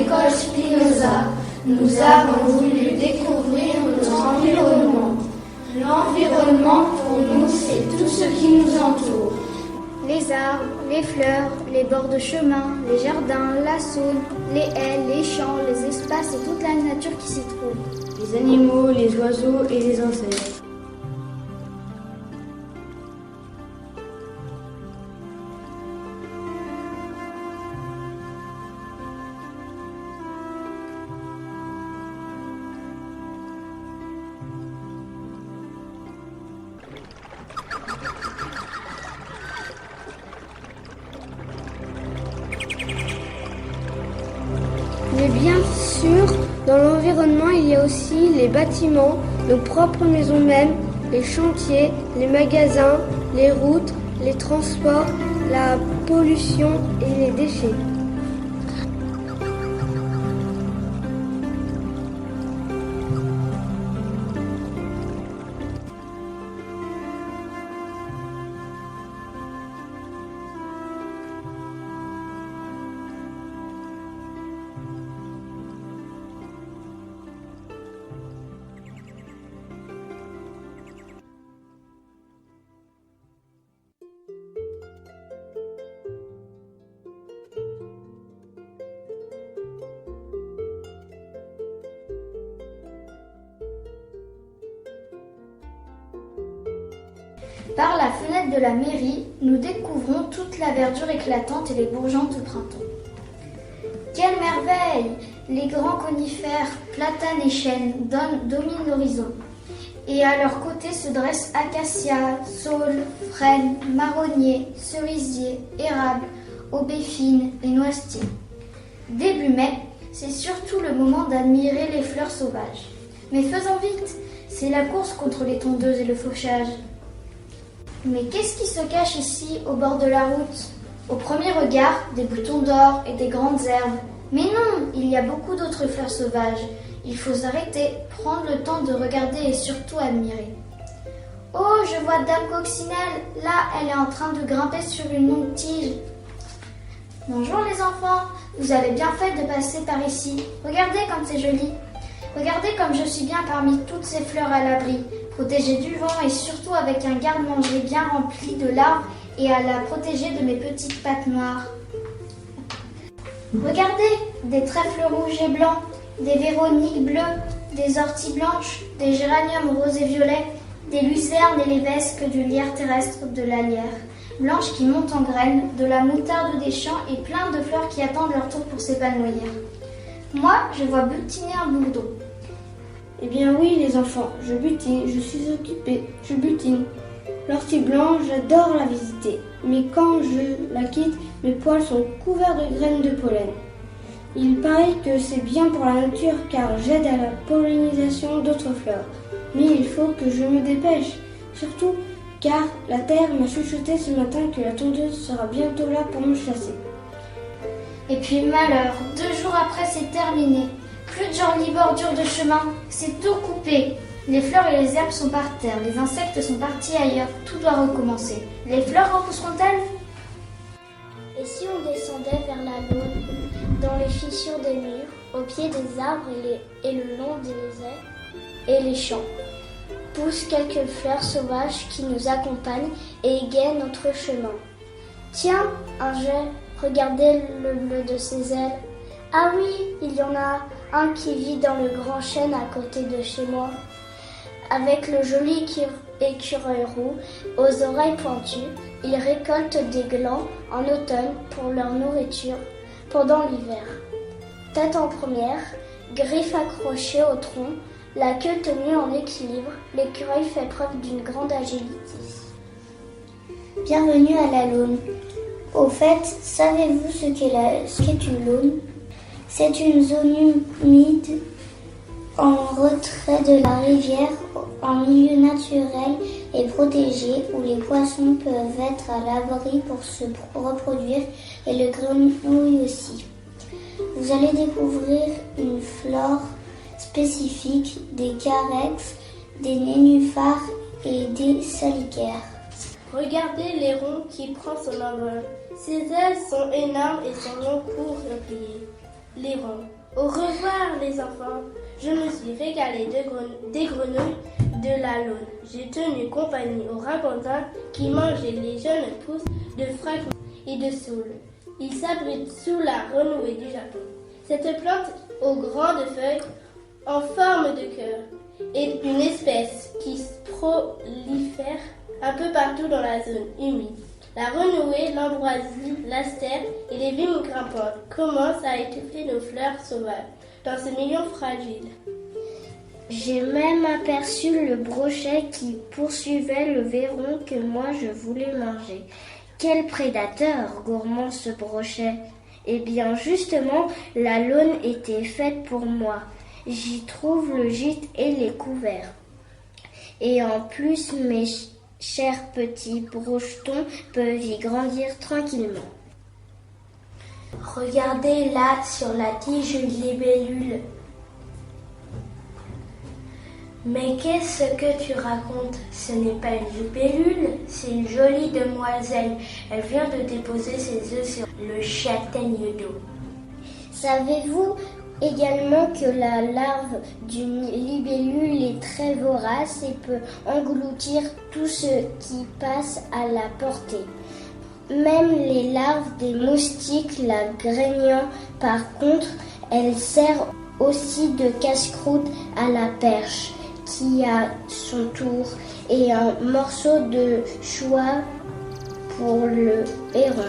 l'école Spinoza, nous avons voulu découvrir notre environnement. L'environnement, pour nous, c'est tout ce qui nous entoure. Les arbres, les fleurs, les bords de chemin, les jardins, la Saône, les haies, les champs, les espaces et toute la nature qui s'y trouve. Les animaux, les oiseaux et les insectes. Mais bien sûr, dans l'environnement, il y a aussi les bâtiments, nos propres maisons mêmes, les chantiers, les magasins, les routes, les transports, la pollution et les déchets. Par la fenêtre de la mairie, nous découvrons toute la verdure éclatante et les bourgeons de printemps. Quelle merveille! Les grands conifères, platanes et chênes dominent l'horizon. Et à leur côté se dressent acacias, saules, frênes, marronniers, cerisiers, érables, aubépines et noisetiers. Début mai, c'est surtout le moment d'admirer les fleurs sauvages. Mais faisons vite, c'est la course contre les tondeuses et le fauchage. Mais qu'est-ce qui se cache ici, au bord de la route? Au premier regard, des boutons d'or et des grandes herbes. Mais non, il y a beaucoup d'autres fleurs sauvages. Il faut s'arrêter, prendre le temps de regarder et surtout admirer. Oh, je vois Dame Coccinelle. Là, elle est en train de grimper sur une longue tige. Bonjour les enfants, vous avez bien fait de passer par ici. Regardez comme c'est joli. Regardez comme je suis bien parmi toutes ces fleurs à l'abri, protégée du vent et surtout avec un garde-manger bien rempli de larves et à la protéger de mes petites pattes noires. Regardez, des trèfles rouges et blancs, des véroniques bleues, des orties blanches, des géraniums roses et violets, des lucernes et les vesques du lierre terrestre, de la lierre blanche qui monte en graines, de la moutarde des champs et plein de fleurs qui attendent leur tour pour s'épanouir. Moi, je vois butiner un bourdon. Eh bien oui les enfants, je butine, je suis occupée, je butine. L'ortie blanche, j'adore la visiter, mais quand je la quitte, mes poils sont couverts de graines de pollen. Il paraît que c'est bien pour la nature car j'aide à la pollinisation d'autres fleurs. Mais il faut que je me dépêche, surtout car la terre m'a chuchoté ce matin que la tondeuse sera bientôt là pour me chasser. Et puis malheur, 2 jours après c'est terminé. Plus de jolies bordures de chemin, c'est tout coupé. Les fleurs et les herbes sont par terre, les insectes sont partis ailleurs, tout doit recommencer. Les fleurs repousseront-elles? Et si on descendait vers la Laune, dans les fissures des murs, au pied des arbres et le long des haies et les champs, poussent quelques fleurs sauvages qui nous accompagnent et égayent notre chemin. Tiens, un jet, regardez le bleu de ses ailes. Ah oui, il y en a un qui vit dans le grand chêne à côté de chez moi, avec le joli écureuil roux aux oreilles pointues. Ils récoltent des glands en automne pour leur nourriture pendant l'hiver. Tête en première, griffes accrochées au tronc, la queue tenue en équilibre, l'écureuil fait preuve d'une grande agilité. Bienvenue à la Laune. Au fait, savez-vous ce qu'est une laune? C'est une zone humide en retrait de la rivière, en milieu naturel et protégé où les poissons peuvent être à l'abri pour se reproduire et les grenouilles aussi. Vous allez découvrir une flore spécifique, des carex, des nénuphars et des salicaires. Regardez l'héron qui prend son envol. Ses ailes sont énormes et son long cou replié. les ronds. Au revoir les enfants. Je me suis régalée des grenouilles de la Laune. J'ai tenu compagnie aux ragondins qui mangeaient les jeunes pousses de fragments et de saules. Ils s'abritent sous la renouée du Japon. Cette plante aux grandes feuilles en forme de cœur est une espèce qui prolifère un peu partout dans la zone humide. La renouée, l'ambroisie, l'astère et les vignes grimpantes commencent à étouffer nos fleurs sauvages dans ce milieu fragile. J'ai même aperçu le brochet qui poursuivait le véron que moi je voulais manger. Quel prédateur gourmand ce brochet! Eh bien justement, la Laune était faite pour moi. J'y trouve le gîte et les couverts. Et en plus, mes chers petits brochetons peuvent y grandir tranquillement. Regardez là sur la tige une libellule. Mais qu'est-ce que tu racontes? Ce n'est pas une libellule, c'est une jolie demoiselle. Elle vient de déposer ses œufs sur le châtaigne d'eau. Savez-vous également que la larve d'une libellule est très vorace et peut engloutir tout ce qui passe à la portée? Même les larves des moustiques la graignant, par contre, elle sert aussi de casse-croûte à la perche, qui à son tour est un morceau de choix pour le héron.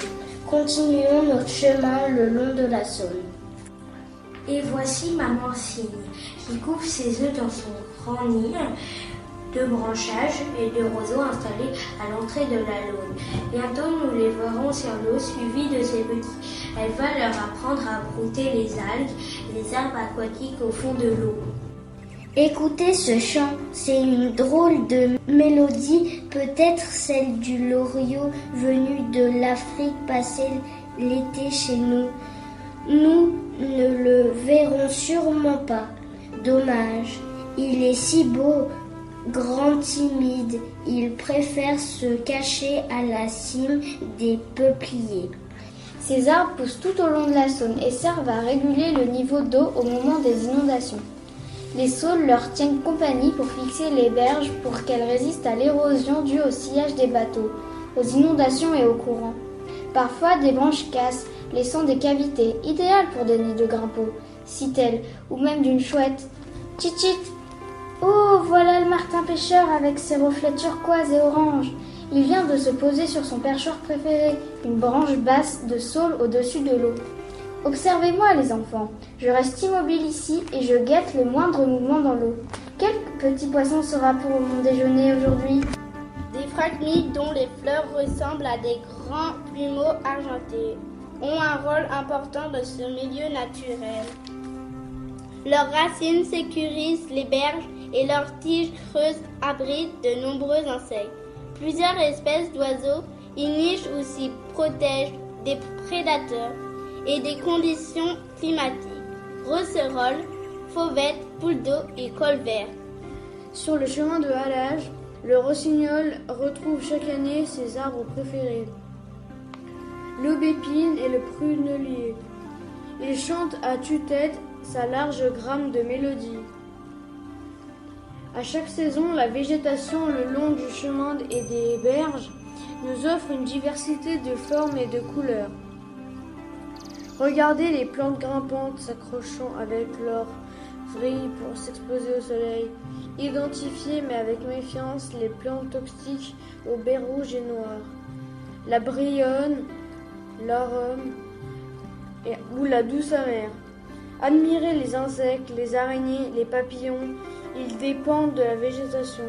Continuons notre chemin le long de la Saône. Et voici maman Cygne, qui couve ses œufs dans son grand nid de branchages et de roseaux installés à l'entrée de la Laune. Bientôt nous les verrons sur l'eau suivis de ses petits. Elle va leur apprendre à brouter les algues, les arbres aquatiques au fond de l'eau. Écoutez ce chant, c'est une drôle de mélodie, peut-être celle du loriot venu de l'Afrique passer l'été chez nous. Nous ne le verrons sûrement pas. Dommage, il est si beau, grand timide, il préfère se cacher à la cime des peupliers. Ces arbres poussent tout au long de la Saône et servent à réguler le niveau d'eau au moment des inondations. Les saules leur tiennent compagnie pour fixer les berges pour qu'elles résistent à l'érosion due au sillage des bateaux, aux inondations et aux courants. Parfois, des branches cassent, laissant des cavités, idéales pour des nids de grimpauds, citelles, ou même d'une chouette. Tchit-tchit! Oh, voilà le martin pêcheur avec ses reflets turquoise et orange. Il vient de se poser sur son perchoir préféré, une branche basse de saule au-dessus de l'eau. Observez-moi les enfants, je reste immobile ici et je guette le moindre mouvement dans l'eau. Quel petit poisson sera pour mon déjeuner aujourd'hui? Des phragmites dont les fleurs ressemblent à des grands plumeaux argentés ont un rôle important dans ce milieu naturel. Leurs racines sécurisent les berges et leurs tiges creuses abritent de nombreux insectes. Plusieurs espèces d'oiseaux y nichent ou s'y protègent des prédateurs et des conditions climatiques. Rosserolles, fauvettes, poules d'eau et colverts. Sur le chemin de halage, le rossignol retrouve chaque année ses arbres préférés. L'aubépine et le prunelier. Il chante à tue-tête sa large gramme de mélodie. À chaque saison, la végétation le long du chemin et des berges nous offre une diversité de formes et de couleurs. Regardez les plantes grimpantes s'accrochant avec leurs vrilles pour s'exposer au soleil. Identifiez, mais avec méfiance, les plantes toxiques aux baies rouges et noires. La brionne, l'arôme ou la douce amère. Admirez les insectes, les araignées, les papillons. Ils dépendent de la végétation.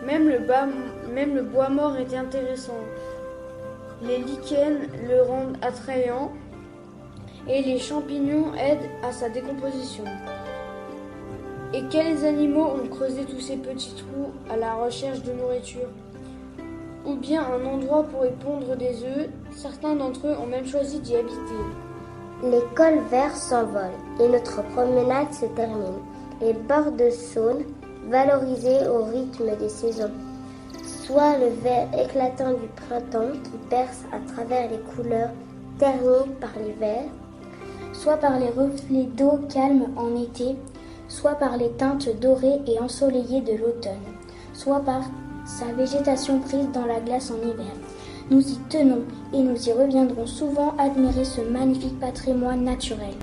Même le bois mort est intéressant. Les lichens le rendent attrayant et les champignons aident à sa décomposition. Et quels animaux ont creusé tous ces petits trous à la recherche de nourriture? Ou bien un endroit pour y pondre des œufs, certains d'entre eux ont même choisi d'y habiter. Les colverts s'envolent et notre promenade se termine. Les bords de Saône, valorisés au rythme des saisons. Soit le vert éclatant du printemps qui perce à travers les couleurs ternies par l'hiver, soit par les reflets d'eau calme en été, soit par les teintes dorées et ensoleillées de l'automne, soit par sa végétation prise dans la glace en hiver. Nous y tenons et nous y reviendrons souvent admirer ce magnifique patrimoine naturel.